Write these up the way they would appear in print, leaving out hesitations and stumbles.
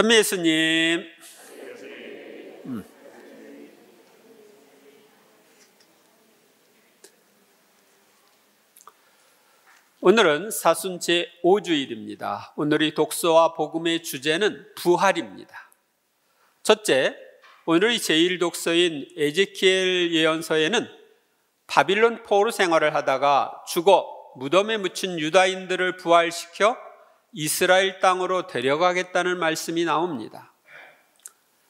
전미 예수님. 오늘은 사순 제5주일입니다. 오늘의 독서와 복음의 주제는 부활입니다. 첫째, 오늘의 제1독서인 에제키엘 예언서에는 바빌론 포로 생활을 하다가 죽어 무덤에 묻힌 유다인들을 부활시켜 이스라엘 땅으로 데려가겠다는 말씀이 나옵니다.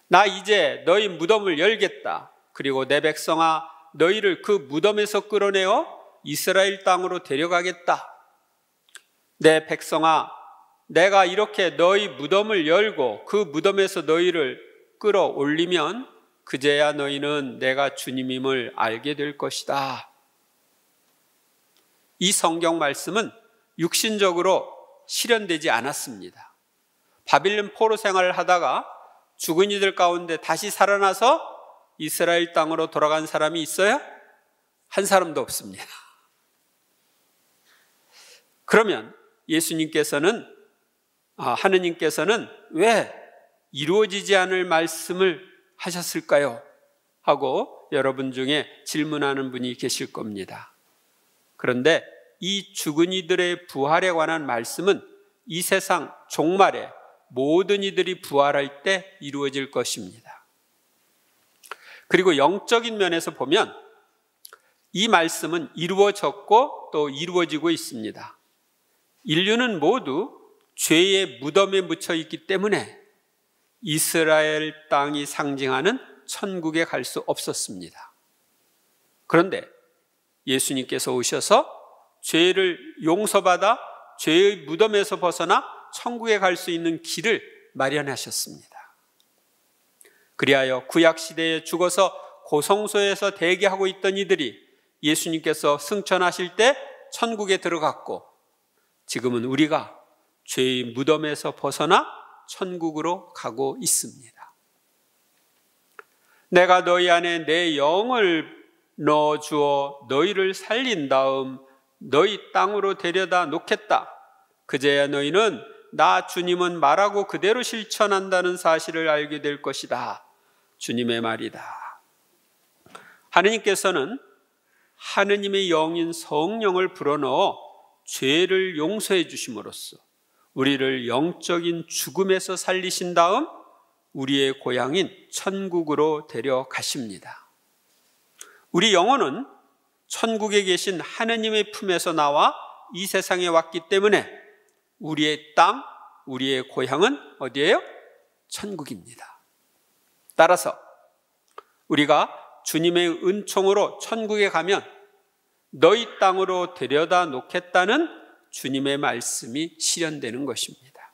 나 이제 너희 무덤을 열겠다. 그리고 내 백성아, 너희를 그 무덤에서 끌어내어 이스라엘 땅으로 데려가겠다. 내 백성아, 내가 이렇게 너희 무덤을 열고 그 무덤에서 너희를 끌어올리면 그제야 너희는 내가 주님임을 알게 될 것이다. 이 성경 말씀은 육신적으로 실현되지 않았습니다. 바빌론 포로 생활을 하다가 죽은 이들 가운데 다시 살아나서 이스라엘 땅으로 돌아간 사람이 있어요? 한 사람도 없습니다. 그러면 하느님께서는 왜 이루어지지 않을 말씀을 하셨을까요? 하고 여러분 중에 질문하는 분이 계실 겁니다. 그런데 이 죽은 이들의 부활에 관한 말씀은 이 세상 종말에 모든 이들이 부활할 때 이루어질 것입니다. 그리고 영적인 면에서 보면 이 말씀은 이루어졌고 또 이루어지고 있습니다. 인류는 모두 죄의 무덤에 묻혀 있기 때문에 이스라엘 땅이 상징하는 천국에 갈 수 없었습니다. 그런데 예수님께서 오셔서 죄를 용서받아 죄의 무덤에서 벗어나 천국에 갈 수 있는 길을 마련하셨습니다. 그리하여 구약시대에 죽어서 고성소에서 대기하고 있던 이들이 예수님께서 승천하실 때 천국에 들어갔고, 지금은 우리가 죄의 무덤에서 벗어나 천국으로 가고 있습니다. 내가 너희 안에 내 영을 넣어주어 너희를 살린 다음 너희 땅으로 데려다 놓겠다. 그제야 너희는 나 주님은 말하고 그대로 실천한다는 사실을 알게 될 것이다. 주님의 말이다. 하느님께서는 하느님의 영인 성령을 불어넣어 죄를 용서해 주심으로써 우리를 영적인 죽음에서 살리신 다음 우리의 고향인 천국으로 데려가십니다. 우리 영혼은 천국에 계신 하느님의 품에서 나와 이 세상에 왔기 때문에 우리의 땅, 우리의 고향은 어디예요? 천국입니다. 따라서 우리가 주님의 은총으로 천국에 가면 너희 땅으로 데려다 놓겠다는 주님의 말씀이 실현되는 것입니다.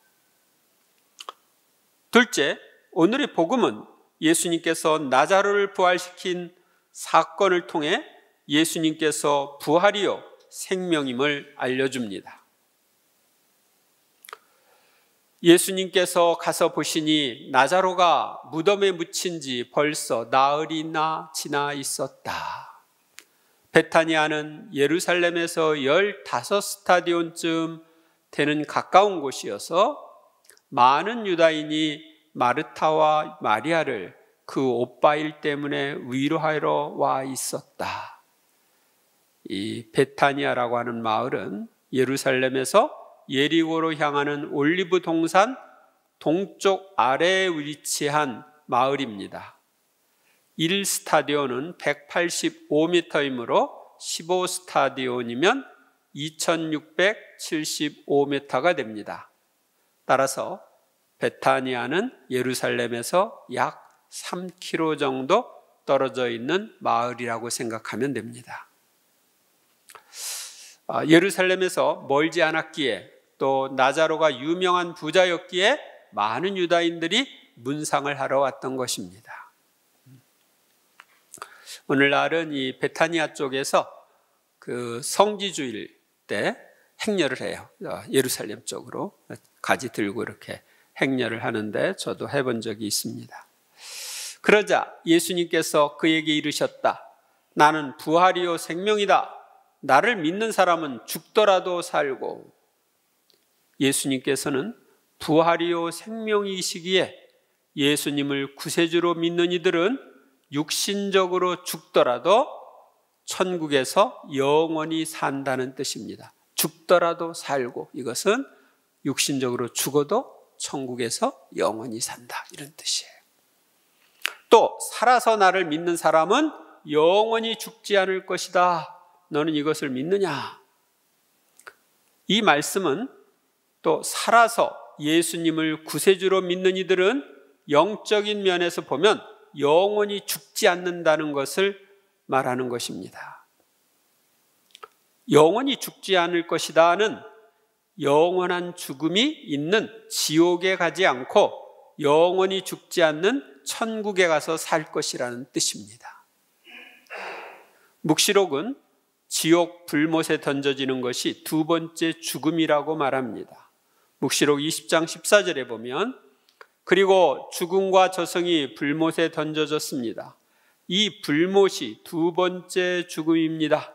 둘째, 오늘의 복음은 예수님께서 나자로를 부활시킨 사건을 통해 예수님께서 부활이요 생명임을 알려줍니다. 예수님께서 가서 보시니 나자로가 무덤에 묻힌 지 벌써 나흘이나 지나 있었다. 베타니아는 예루살렘에서 15스타디온쯤 되는 가까운 곳이어서 많은 유다인이 마르타와 마리아를 그 오빠일 때문에 위로하러 와 있었다. 이 베타니아라고 하는 마을은 예루살렘에서 예리고로 향하는 올리브 동산 동쪽 아래에 위치한 마을입니다. 1스타디온은 185m이므로 15스타디온이면 2675m가 됩니다. 따라서 베타니아는 예루살렘에서 약 3km 정도 떨어져 있는 마을이라고 생각하면 됩니다. 예루살렘에서 멀지 않았기에 또 나자로가 유명한 부자였기에 많은 유다인들이 문상을 하러 왔던 것입니다. 오늘날은 이 베타니아 쪽에서 그 성지주일 때 행렬을 해요. 예루살렘 쪽으로 가지 들고 이렇게 행렬을 하는데 저도 해본 적이 있습니다. 그러자 예수님께서 그에게 이르셨다. 나는 부활이요 생명이다. 나를 믿는 사람은 죽더라도 살고. 예수님께서는 부활이요 생명이시기에 예수님을 구세주로 믿는 이들은 육신적으로 죽더라도 천국에서 영원히 산다는 뜻입니다. 죽더라도 살고, 이것은 육신적으로 죽어도 천국에서 영원히 산다, 이런 뜻이에요. 또 살아서 나를 믿는 사람은 영원히 죽지 않을 것이다. 너는 이것을 믿느냐? 이 말씀은 또 살아서 예수님을 구세주로 믿는 이들은 영적인 면에서 보면 영원히 죽지 않는다는 것을 말하는 것입니다. 영원히 죽지 않을 것이다는 영원한 죽음이 있는 지옥에 가지 않고 영원히 죽지 않는 천국에 가서 살 것이라는 뜻입니다. 묵시록은 지옥 불못에 던져지는 것이 두 번째 죽음이라고 말합니다. 묵시록 20장 14절에 보면 그리고 죽음과 저승이 불못에 던져졌습니다. 이 불못이 두 번째 죽음입니다.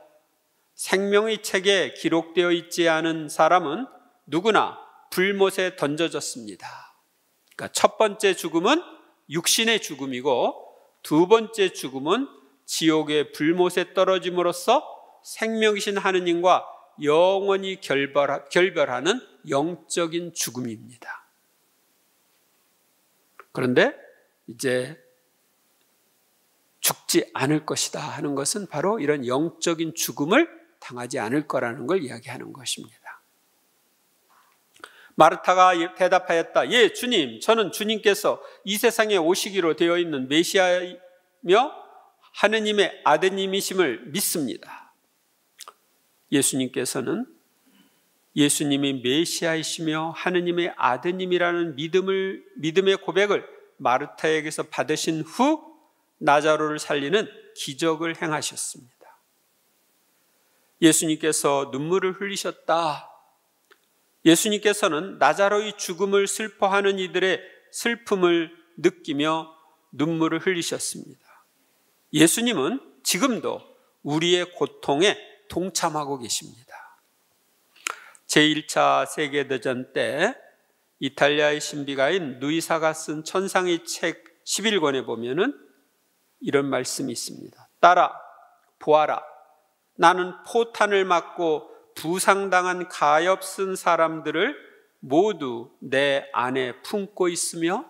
생명의 책에 기록되어 있지 않은 사람은 누구나 불못에 던져졌습니다. 그러니까 첫 번째 죽음은 육신의 죽음이고 두 번째 죽음은 지옥의 불못에 떨어짐으로써 생명이신 하느님과 영원히 결별하는 영적인 죽음입니다. 그런데 이제 죽지 않을 것이다 하는 것은 바로 이런 영적인 죽음을 당하지 않을 거라는 걸 이야기하는 것입니다. 마르타가 대답하였다. 예, 주님, 저는 주님께서 이 세상에 오시기로 되어 있는 메시아이며 하느님의 아드님이심을 믿습니다. 예수님께서는 예수님이 메시아이시며 하느님의 아드님이라는 믿음의 고백을 마르타에게서 받으신 후 나자로를 살리는 기적을 행하셨습니다. 예수님께서 눈물을 흘리셨다. 예수님께서는 나자로의 죽음을 슬퍼하는 이들의 슬픔을 느끼며 눈물을 흘리셨습니다. 예수님은 지금도 우리의 고통에 동참하고 계십니다. 제1차 세계대전 때 이탈리아의 신비가인 누이사가 쓴 천상의 책 11권에 보면은 이런 말씀이 있습니다. 따라 보아라, 나는 포탄을 맞고 부상당한 가엾은 사람들을 모두 내 안에 품고 있으며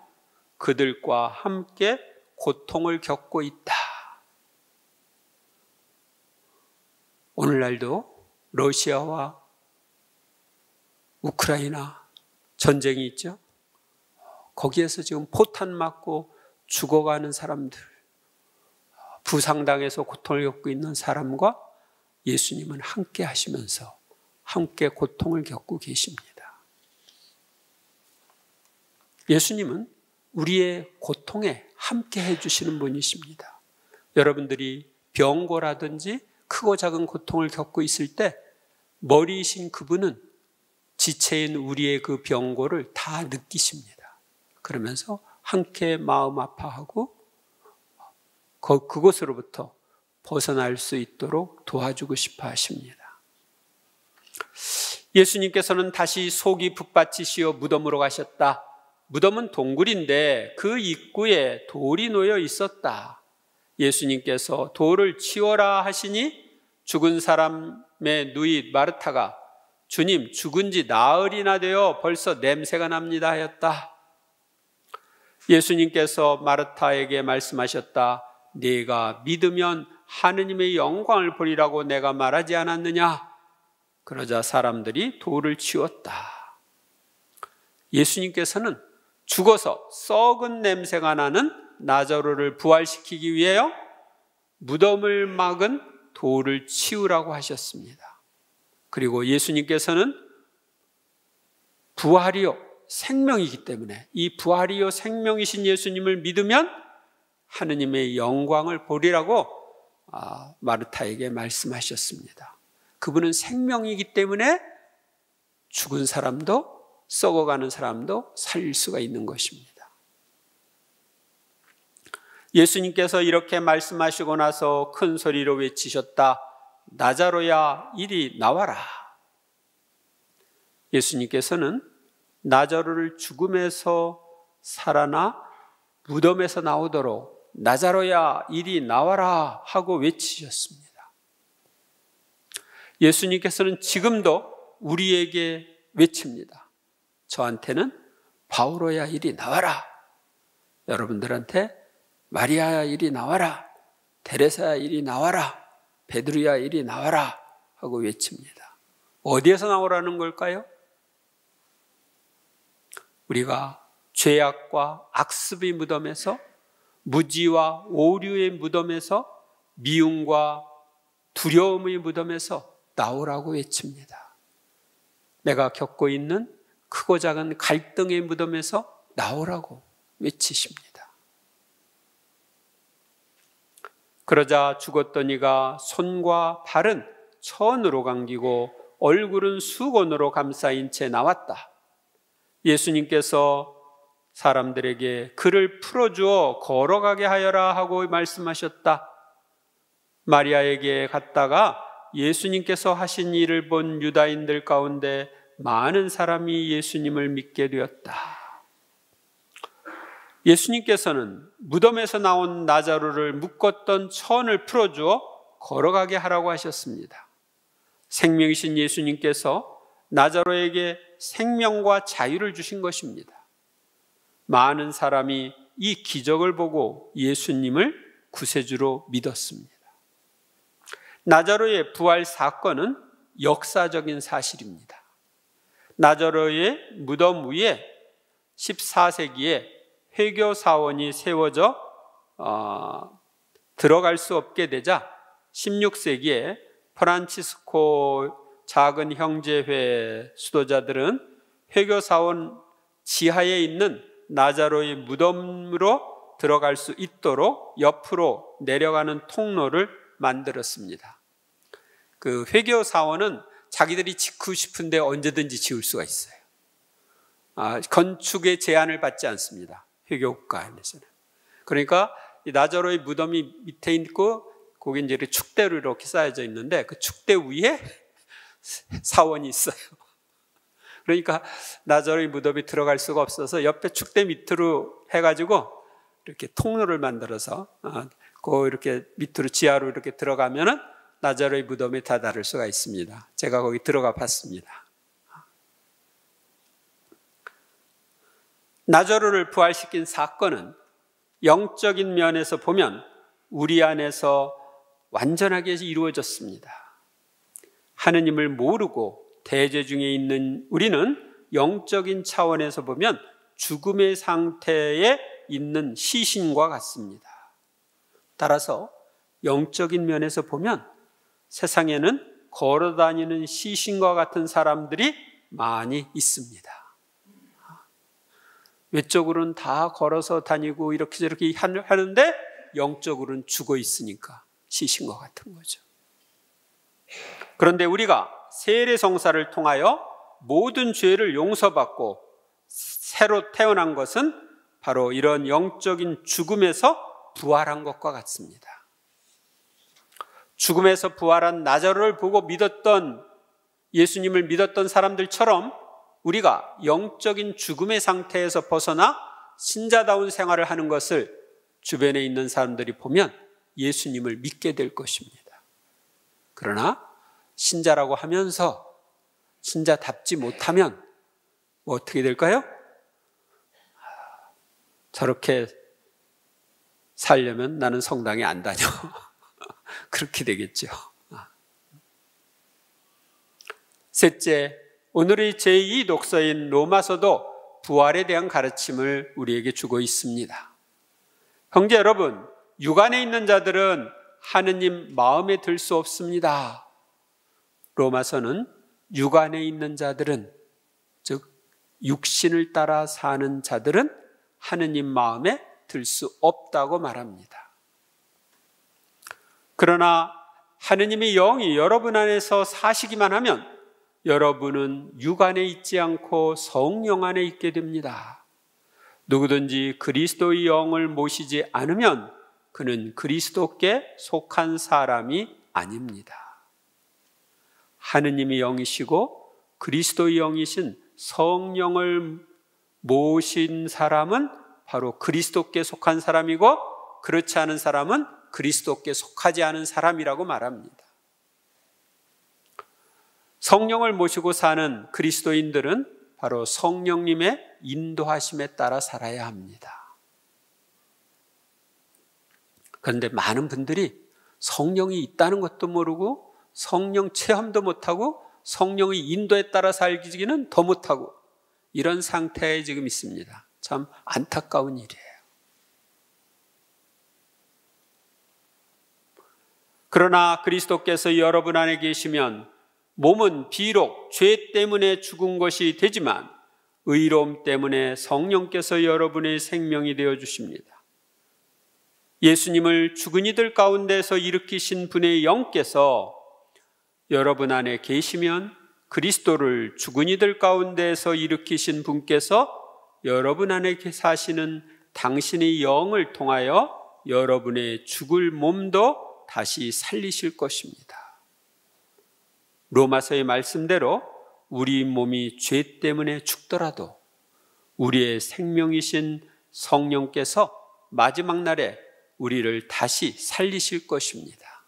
그들과 함께 고통을 겪고 있다. 오늘날도 러시아와 우크라이나 전쟁이 있죠. 거기에서 지금 포탄 맞고 죽어가는 사람들, 부상당해서 고통을 겪고 있는 사람과 예수님은 함께 하시면서 함께 고통을 겪고 계십니다. 예수님은 우리의 고통에 함께 해주시는 분이십니다. 여러분들이 병고라든지 크고 작은 고통을 겪고 있을 때 머리이신 그분은 지체인 우리의 그 병고를 다 느끼십니다. 그러면서 함께 마음 아파하고 그곳으로부터 벗어날 수 있도록 도와주고 싶어 하십니다. 예수님께서는 다시 속이 북받치시어 무덤으로 가셨다. 무덤은 동굴인데 그 입구에 돌이 놓여 있었다. 예수님께서 돌을 치워라 하시니 죽은 사람의 누이 마르타가 주님, 죽은 지 나흘이나 되어 벌써 냄새가 납니다 하였다. 예수님께서 마르타에게 말씀하셨다. 네가 믿으면 하느님의 영광을 보리라고 내가 말하지 않았느냐? 그러자 사람들이 돌을 치웠다. 예수님께서는 죽어서 썩은 냄새가 나는 나자로를 부활시키기 위하여 무덤을 막은 돌을 치우라고 하셨습니다. 그리고 예수님께서는 부활이요 생명이기 때문에 이 부활이요 생명이신 예수님을 믿으면 하느님의 영광을 보리라고 마르타에게 말씀하셨습니다. 그분은 생명이기 때문에 죽은 사람도 썩어가는 사람도 살릴 수가 있는 것입니다. 예수님께서 이렇게 말씀하시고 나서 큰 소리로 외치셨다. 나자로야 이리 나와라. 예수님께서는 나자로를 죽음에서 살아나 무덤에서 나오도록 나자로야 이리 나와라 하고 외치셨습니다. 예수님께서는 지금도 우리에게 외칩니다. 저한테는 바오로야 이리 나와라. 여러분들한테 마리아야 이리 나와라. 데레사야 이리 나와라. 베드로야 이리 나와라 하고 외칩니다. 어디에서 나오라는 걸까요? 우리가 죄악과 악습의 무덤에서, 무지와 오류의 무덤에서, 미움과 두려움의 무덤에서 나오라고 외칩니다. 내가 겪고 있는 크고 작은 갈등의 무덤에서 나오라고 외치십니다. 그러자 죽었던 이가 손과 발은 천으로 감기고 얼굴은 수건으로 감싸인 채 나왔다. 예수님께서 사람들에게 그를 풀어주어 걸어가게 하여라 하고 말씀하셨다. 마리아에게 갔다가 예수님께서 하신 일을 본 유다인들 가운데 많은 사람이 예수님을 믿게 되었다. 예수님께서는 무덤에서 나온 나자로를 묶었던 천을 풀어주어 걸어가게 하라고 하셨습니다. 생명이신 예수님께서 나자로에게 생명과 자유를 주신 것입니다. 많은 사람이 이 기적을 보고 예수님을 구세주로 믿었습니다. 나자로의 부활 사건은 역사적인 사실입니다. 나자로의 무덤 위에 14세기에 회교 사원이 세워져 들어갈 수 없게 되자 16세기에 프란치스코 작은 형제회 수도자들은 회교 사원 지하에 있는 나자로의 무덤으로 들어갈 수 있도록 옆으로 내려가는 통로를 만들었습니다. 그 회교 사원은 자기들이 짓고 싶은데 언제든지 지을 수가 있어요. 건축의 제한을 받지 않습니다. 회교국가에서는. 그러니까 이 나자로의 무덤이 밑에 있고 거기 이제 축대로 이렇게 쌓여져 있는데 그 축대 위에 사원이 있어요. 그러니까 나자로의 무덤이 들어갈 수가 없어서 옆에 축대 밑으로 해가지고 이렇게 통로를 만들어서 그 이렇게 밑으로 지하로 이렇게 들어가면은 나자로의 무덤에 다다를 수가 있습니다. 제가 거기 들어가 봤습니다. 나자로를 부활시킨 사건은 영적인 면에서 보면 우리 안에서 완전하게 이루어졌습니다. 하느님을 모르고 대죄 중에 있는 우리는 영적인 차원에서 보면 죽음의 상태에 있는 시신과 같습니다. 따라서 영적인 면에서 보면 세상에는 걸어다니는 시신과 같은 사람들이 많이 있습니다. 외적으로는 다 걸어서 다니고 이렇게 저렇게 하는데 영적으로는 죽어 있으니까 시신과 같은 거죠. 그런데 우리가 세례 성사를 통하여 모든 죄를 용서받고 새로 태어난 것은 바로 이런 영적인 죽음에서 부활한 것과 같습니다. 죽음에서 부활한 나자로를 보고 믿었던, 예수님을 믿었던 사람들처럼 우리가 영적인 죽음의 상태에서 벗어나 신자다운 생활을 하는 것을 주변에 있는 사람들이 보면 예수님을 믿게 될 것입니다. 그러나 신자라고 하면서 신자답지 못하면 뭐 어떻게 될까요? 저렇게 살려면 나는 성당에 안 다녀. 그렇게 되겠죠. 셋째, 오늘의 제2 독서인 로마서도 부활에 대한 가르침을 우리에게 주고 있습니다. 형제 여러분, 육안에 있는 자들은 하느님 마음에 들 수 없습니다. 로마서는 육안에 있는 자들은, 즉 육신을 따라 사는 자들은 하느님 마음에 들 수 없다고 말합니다. 그러나 하느님의 영이 여러분 안에서 사시기만 하면 여러분은 육안에 있지 않고 성령 안에 있게 됩니다. 누구든지 그리스도의 영을 모시지 않으면 그는 그리스도께 속한 사람이 아닙니다. 하느님의 영이시고 그리스도의 영이신 성령을 모신 사람은 바로 그리스도께 속한 사람이고, 그렇지 않은 사람은 그리스도께 속하지 않은 사람이라고 말합니다. 성령을 모시고 사는 그리스도인들은 바로 성령님의 인도하심에 따라 살아야 합니다. 그런데 많은 분들이 성령이 있다는 것도 모르고 성령 체험도 못하고 성령의 인도에 따라 살기는 더 못하고 이런 상태에 지금 있습니다. 참 안타까운 일이에요. 그러나 그리스도께서 여러분 안에 계시면 몸은 비록 죄 때문에 죽은 것이 되지만 의로움 때문에 성령께서 여러분의 생명이 되어 주십니다. 예수님을 죽은 이들 가운데서 일으키신 분의 영께서 여러분 안에 계시면 그리스도를 죽은 이들 가운데서 일으키신 분께서 여러분 안에 사시는 당신의 영을 통하여 여러분의 죽을 몸도 다시 살리실 것입니다. 로마서의 말씀대로 우리 몸이 죄 때문에 죽더라도 우리의 생명이신 성령께서 마지막 날에 우리를 다시 살리실 것입니다.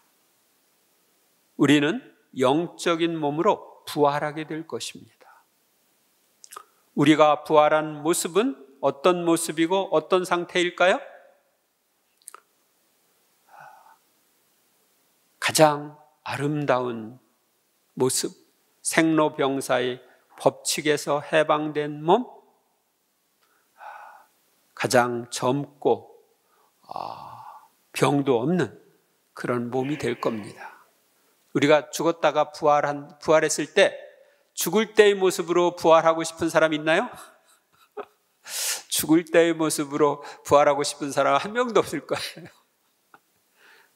우리는 영적인 몸으로 부활하게 될 것입니다. 우리가 부활한 모습은 어떤 모습이고 어떤 상태일까요? 가장 아름다운 모습, 생로병사의 법칙에서 해방된 몸, 가장 젊고 병도 없는 그런 몸이 될 겁니다. 우리가 죽었다가 부활했을 때 죽을 때의 모습으로 부활하고 싶은 사람 있나요? 죽을 때의 모습으로 부활하고 싶은 사람 한 명도 없을 거예요.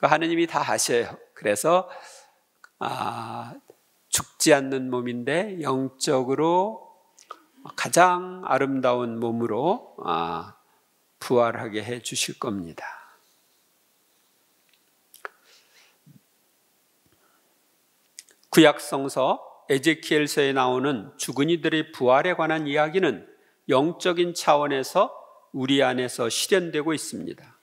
하느님이 다 아셔요. 그래서 죽지 않는 몸인데 영적으로 가장 아름다운 몸으로 부활하게 해 주실 겁니다. 구약성서 에제키엘서에 나오는 죽은 이들의 부활에 관한 이야기는 영적인 차원에서 우리 안에서 실현되고 있습니다.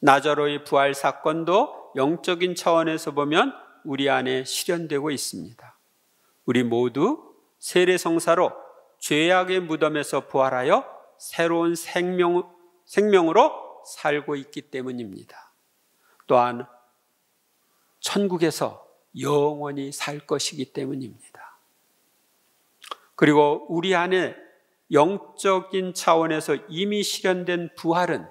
나자로의 부활 사건도 영적인 차원에서 보면 우리 안에 실현되고 있습니다. 우리 모두 세례성사로 죄악의 무덤에서 부활하여 새로운 생명으로 살고 있기 때문입니다. 또한 천국에서 영원히 살 것이기 때문입니다. 그리고 우리 안에 영적인 차원에서 이미 실현된 부활은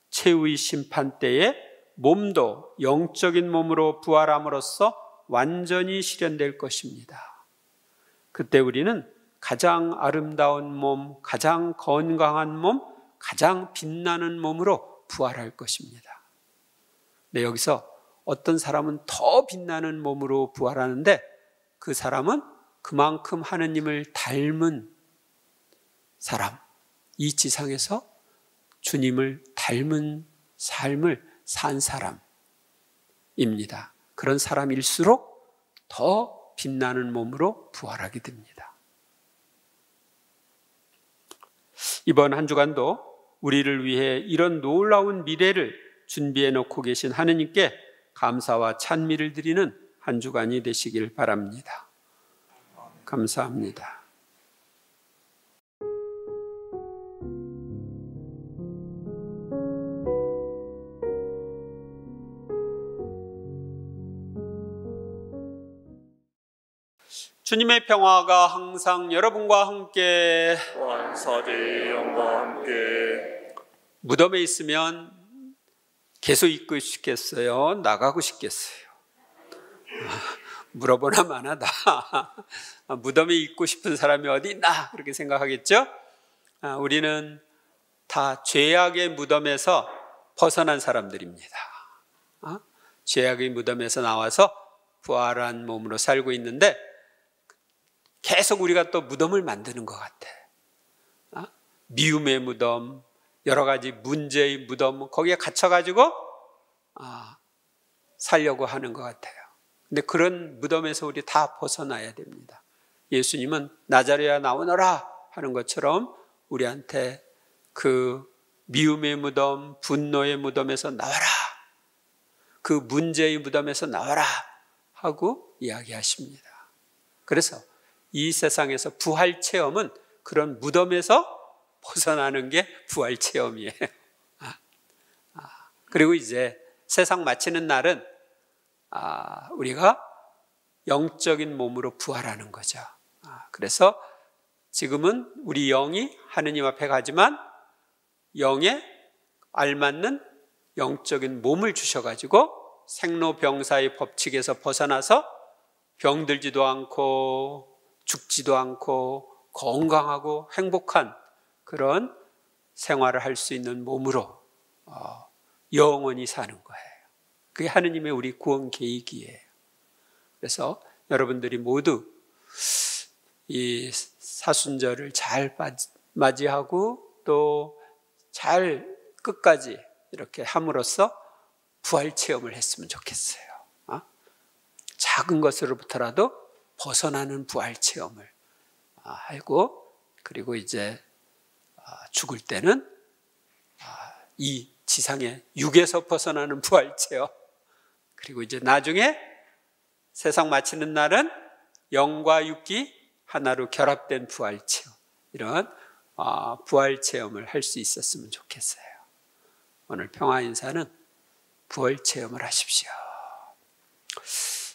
최후의 심판 때에 몸도 영적인 몸으로 부활함으로써 완전히 실현될 것입니다. 그때 우리는 가장 아름다운 몸, 가장 건강한 몸, 가장 빛나는 몸으로 부활할 것입니다. 네, 여기서 어떤 사람은 더 빛나는 몸으로 부활하는데 그 사람은 그만큼 하느님을 닮은 사람, 이 지상에서 주님을 닮은 삶을 산 사람입니다. 그런 사람일수록 더 빛나는 몸으로 부활하게 됩니다. 이번 한 주간도 우리를 위해 이런 놀라운 미래를 준비해 놓고 계신 하느님께 감사와 찬미를 드리는 한 주간이 되시길 바랍니다. 감사합니다. 주님의 평화가 항상 여러분과 함께 원사지 영과 함께. 무덤에 있으면 계속 있고 싶겠어요? 나가고 싶겠어요? 물어보나 마나다. 무덤에 있고 싶은 사람이 어디 있나? 그렇게 생각하겠죠? 우리는 다 죄악의 무덤에서 벗어난 사람들입니다. 죄악의 무덤에서 나와서 부활한 몸으로 살고 있는데 계속 우리가 또 무덤을 만드는 것 같아. 미움의 무덤, 여러 가지 문제의 무덤, 거기에 갇혀가지고 살려고 하는 것 같아요. 근데 그런 무덤에서 우리 다 벗어나야 됩니다. 예수님은 나자레야 나오너라 하는 것처럼 우리한테 그 미움의 무덤, 분노의 무덤에서 나와라, 그 문제의 무덤에서 나와라 하고 이야기하십니다. 그래서 이 세상에서 부활 체험은 그런 무덤에서 벗어나는 게 부활 체험이에요. 그리고 이제 세상 마치는 날은 우리가 영적인 몸으로 부활하는 거죠. 그래서 지금은 우리 영이 하느님 앞에 가지만 영에 알맞는 영적인 몸을 주셔가지고 생로병사의 법칙에서 벗어나서 병들지도 않고 죽지도 않고 건강하고 행복한 그런 생활을 할 수 있는 몸으로 영원히 사는 거예요. 그게 하느님의 우리 구원 계획이에요. 그래서 여러분들이 모두 이 사순절을 잘 맞이하고 또 잘 끝까지 이렇게 함으로써 부활 체험을 했으면 좋겠어요. 작은 것으로부터라도 벗어나는 부활 체험을 하고, 그리고 이제 죽을 때는 이 지상의 육에서 벗어나는 부활 체험, 그리고 이제 나중에 세상 마치는 날은 영과 육이 하나로 결합된 부활 체험, 이런 부활 체험을 할 수 있었으면 좋겠어요. 오늘 평화 인사는 부활 체험을 하십시오.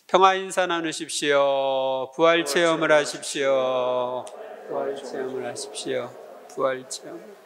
평화 인사 나누십시오. 부활 체험을 하십시오. 부활 체험을 하십시오. 부활 체험.